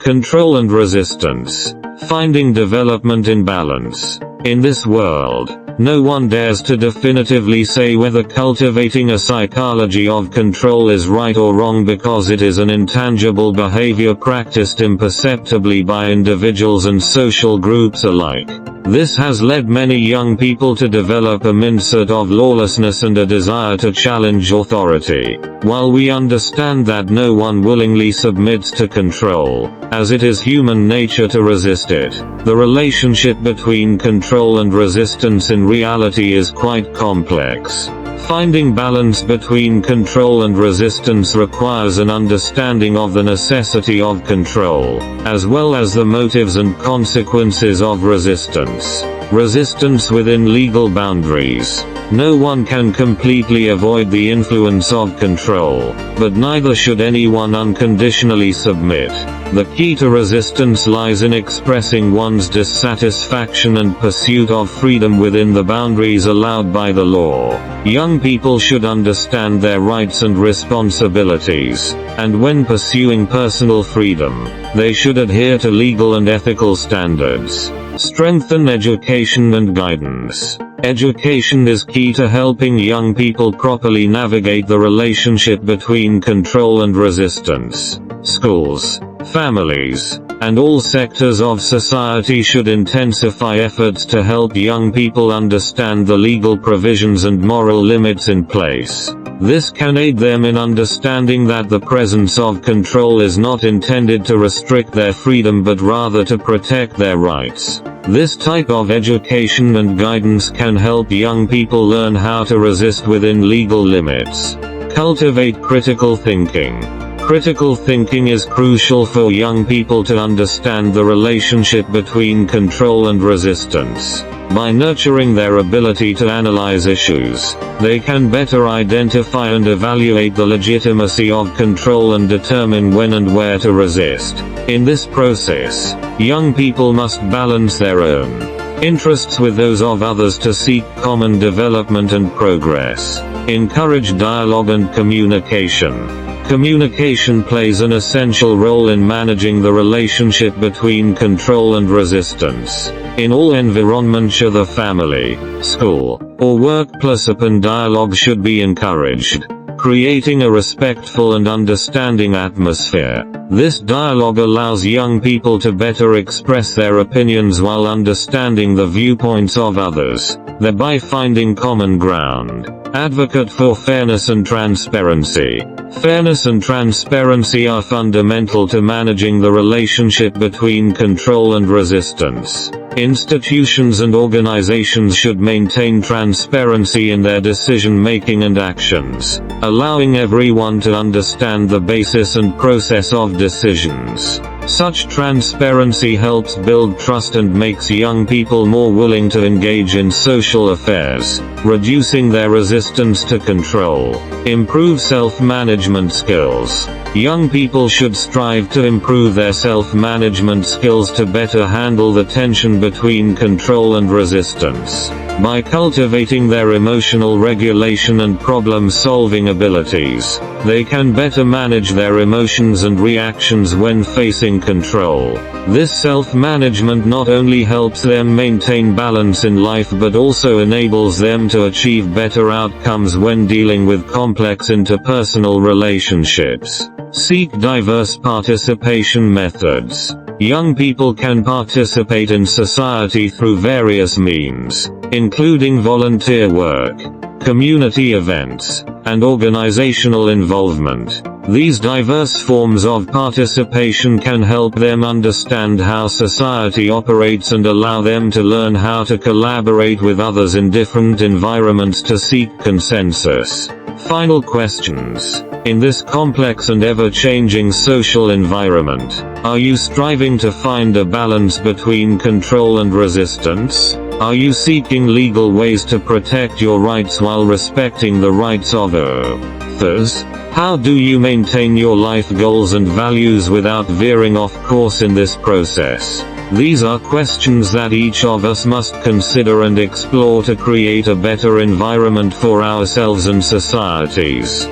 Control and resistance. Finding development in balance. In this world, no one dares to definitively say whether cultivating a psychology of control is right or wrong because it is an intangible behavior practiced imperceptibly by individuals and social groups alike. This has led many young people to develop a mindset of lawlessness and a desire to challenge authority. While we understand that no one willingly submits to control, as it is human nature to resist it, the relationship between control and resistance in reality is quite complex. Finding balance between control and resistance requires an understanding of the necessity of control, as well as the motives and consequences of resistance. Resistance within legal boundaries. No one can completely avoid the influence of control, but neither should anyone unconditionally submit. The key to resistance lies in expressing one's dissatisfaction and pursuit of freedom within the boundaries allowed by the law. Young people should understand their rights and responsibilities, and when pursuing personal freedom, they should adhere to legal and ethical standards. Strengthen education and guidance. Education is key to helping young people properly navigate the relationship between control and resistance. Schools, families, and all sectors of society should intensify efforts to help young people understand the legal provisions and moral limits in place. This can aid them in understanding that the presence of control is not intended to restrict their freedom but rather to protect their rights. This type of education and guidance can help young people learn how to resist within legal limits. Cultivate critical thinking. Critical thinking is crucial for young people to understand the relationship between control and resistance. By nurturing their ability to analyze issues, they can better identify and evaluate the legitimacy of control and determine when and where to resist. In this process, young people must balance their own interests with those of others to seek common development and progress. Encourage dialogue and communication. Communication plays an essential role in managing the relationship between control and resistance. In all environments, the family, school, or workplace, open dialogue should be encouraged, creating a respectful and understanding atmosphere. This dialogue allows young people to better express their opinions while understanding the viewpoints of others, thereby finding common ground. Advocate for fairness and transparency. Fairness and transparency are fundamental to managing the relationship between control and resistance. Institutions and organizations should maintain transparency in their decision-making and actions, allowing everyone to understand the basis and process of decisions. Such transparency helps build trust and makes young people more willing to engage in social affairs, reducing their resistance to control. Improve self-management skills. Young people should strive to improve their self-management skills to better handle the tension between control and resistance. By cultivating their emotional regulation and problem-solving abilities, they can better manage their emotions and reactions when facing control. This self-management not only helps them maintain balance in life but also enables them to achieve better outcomes when dealing with complex interpersonal relationships. Seek diverse participation methods. Young people can participate in society through various means, including volunteer work, community events, and organizational involvement. These diverse forms of participation can help them understand how society operates and allow them to learn how to collaborate with others in different environments to seek consensus. Final questions. In this complex and ever-changing social environment, are you striving to find a balance between control and resistance? Are you seeking legal ways to protect your rights while respecting the rights of others? How do you maintain your life goals and values without veering off course in this process? These are questions that each of us must consider and explore to create a better environment for ourselves and societies.